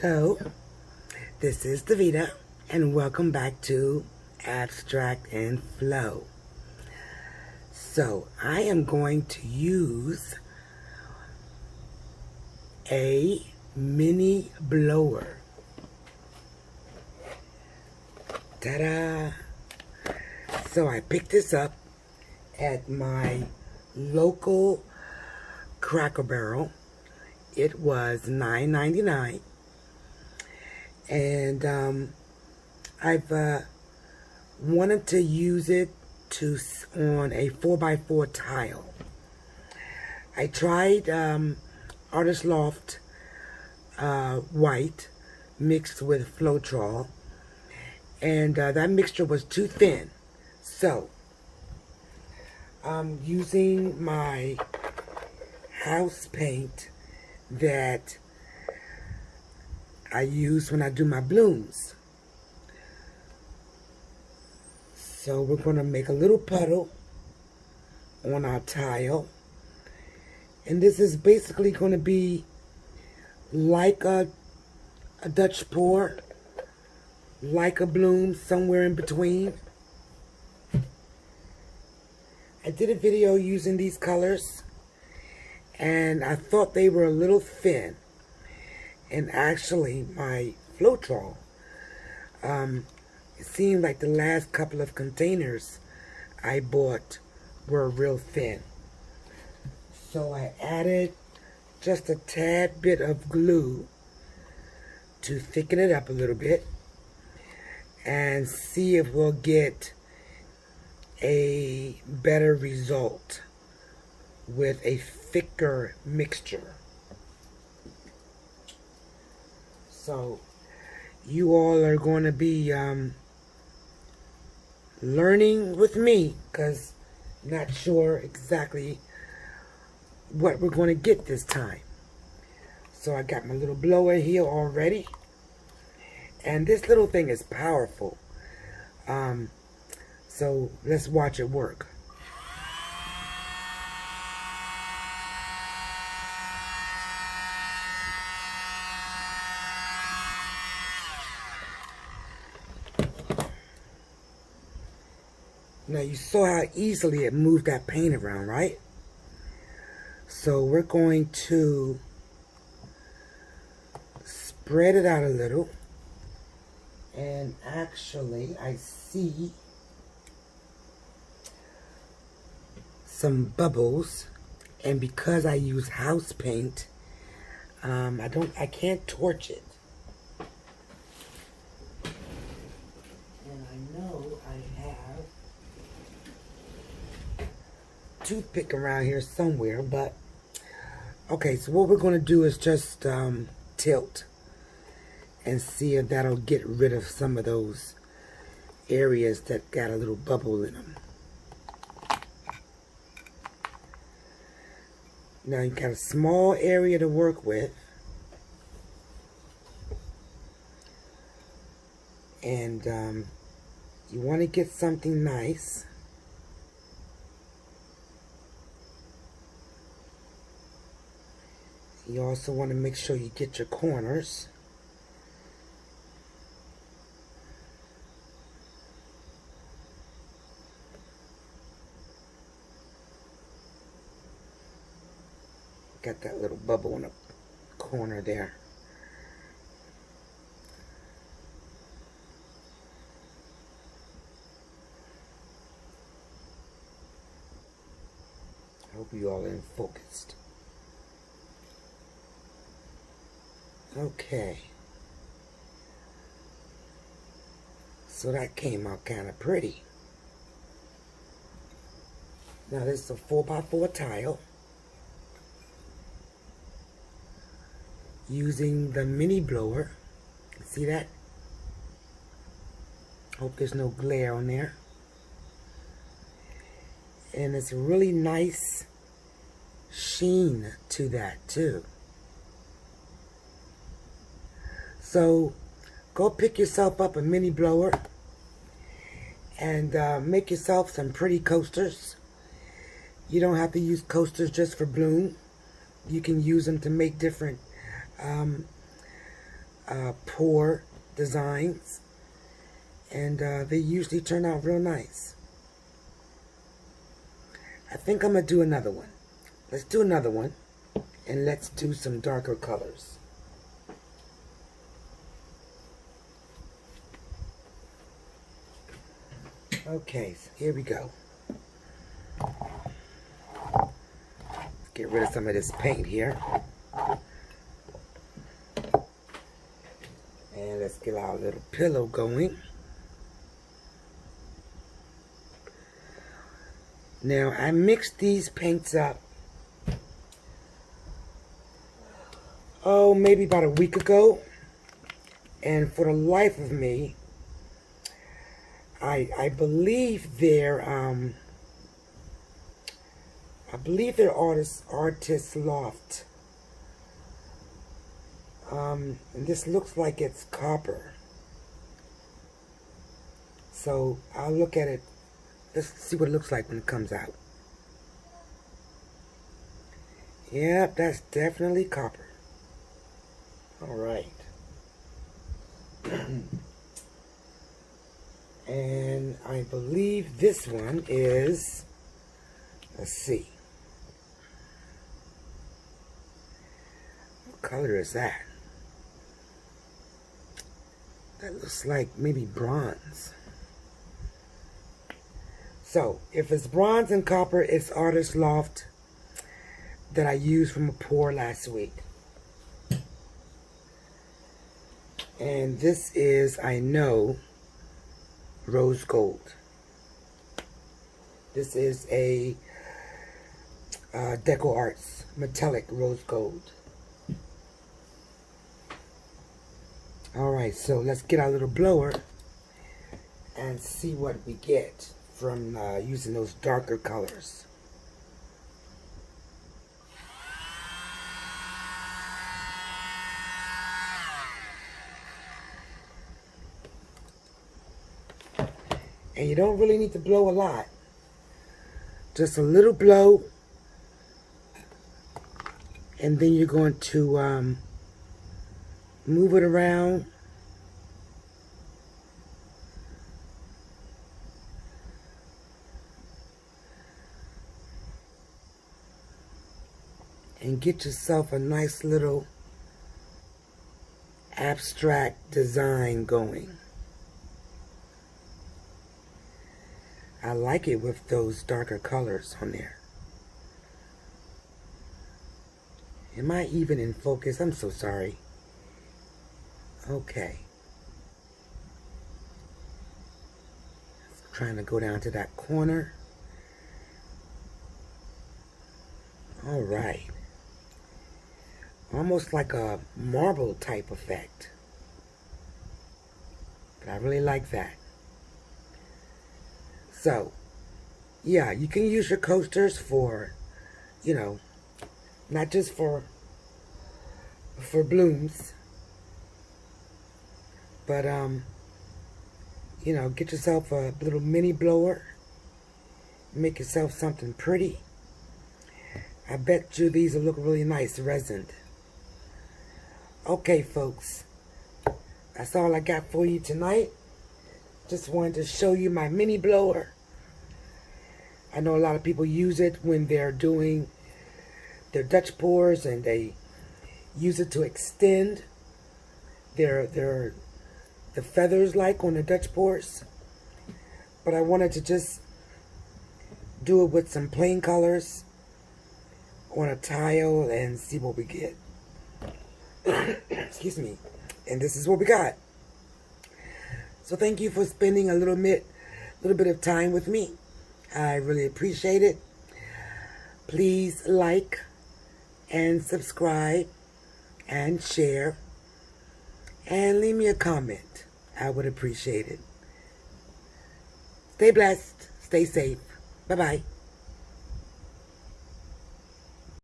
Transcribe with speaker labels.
Speaker 1: Hello, this is Davita, and welcome back to Abstract and Flow. So, I am going to use a mini blower. Ta-da! So, I picked this up at my local Cracker Barrel. It was $9.99. And I've wanted to use it on a 4x4 tile. I tried Artist Loft white mixed with floetrol, and that mixture was too thin. So I'm using my house paint that I use when I do my blooms. So we're going to make a little puddle on our tile. And this is basically going to be like a Dutch pour, like a bloom, somewhere in between. I did a video using these colors, and I thought they were a little thin. And actually, my floetrol, it seemed like the last couple of containers I bought were real thin. So I added just a tad bit of glue to thicken it up a little bit and see if we'll get a better result with a thicker mixture. So you all are going to be learning with me, because I'm not sure exactly what we're going to get this time. So I got my little blower here already, and this little thing is powerful. So let's watch it work. Now you saw how easily it moved that paint around, right? So we're going to spread it out a little. And actually, I see some bubbles. And because I use house paint, I can't torch it. And I know I have toothpick around here somewhere, but okay, so what we're going to do is just tilt and see if that'll get rid of some of those areas that got a little bubble in them. Now you got a small area to work with, and you want to get something nice. You also want to make sure you get your corners. Got that little bubble in the corner there. I hope you all are focused. Okay, so that came out kind of pretty. Now this is a 4x4 tile using the mini blower. See that? Hope there's no glare on there. And it's a really nice sheen to that too. So go pick yourself up a mini blower and make yourself some pretty coasters. You don't have to use coasters just for bloom. You can use them to make different pour designs, and they usually turn out real nice. I think I'm going to do another one. Let's do another one, and let's do some darker colors. Okay, so here we go. Let's get rid of some of this paint here. And let's get our little pillow going. Now, I mixed these paints up, maybe about a week ago. And for the life of me, I believe they're artist Loft. And this looks like it's copper. So I'll look at it. Let's see what it looks like when it comes out. Yep, that's definitely copper. Alright. And I believe this one is, let's see. What color is that? That looks like maybe bronze. So, if it's bronze and copper, it's Artist Loft that I used from a pour last week. And this is, I know, rose gold. This is a Deco Arts metallic rose gold. Alright, so let's get our little blower and see what we get from using those darker colors. And you don't really need to blow a lot. Just a little blow. And then you're going to move it around. And get yourself a nice little abstract design going. I like it with those darker colors on there. Am I even in focus? I'm so sorry. Okay. Trying to go down to that corner. All right. Almost like a marble type effect. But I really like that. So, yeah, you can use your coasters for, you know, not just for blooms, but, you know, get yourself a little mini blower, make yourself something pretty. I bet you these will look really nice resined. Okay, folks, that's all I got for you tonight. Just wanted to show you my mini blower. I know a lot of people use it when they're doing their Dutch pours, and they use it to extend the feathers like on the Dutch pours. But I wanted to just do it with some plain colors on a tile and see what we get. Excuse me. And this is what we got. So thank you for spending a little bit of time with me. I really appreciate it. Please like and subscribe and share and leave me a comment. I would appreciate it. Stay blessed. Stay safe. Bye-bye.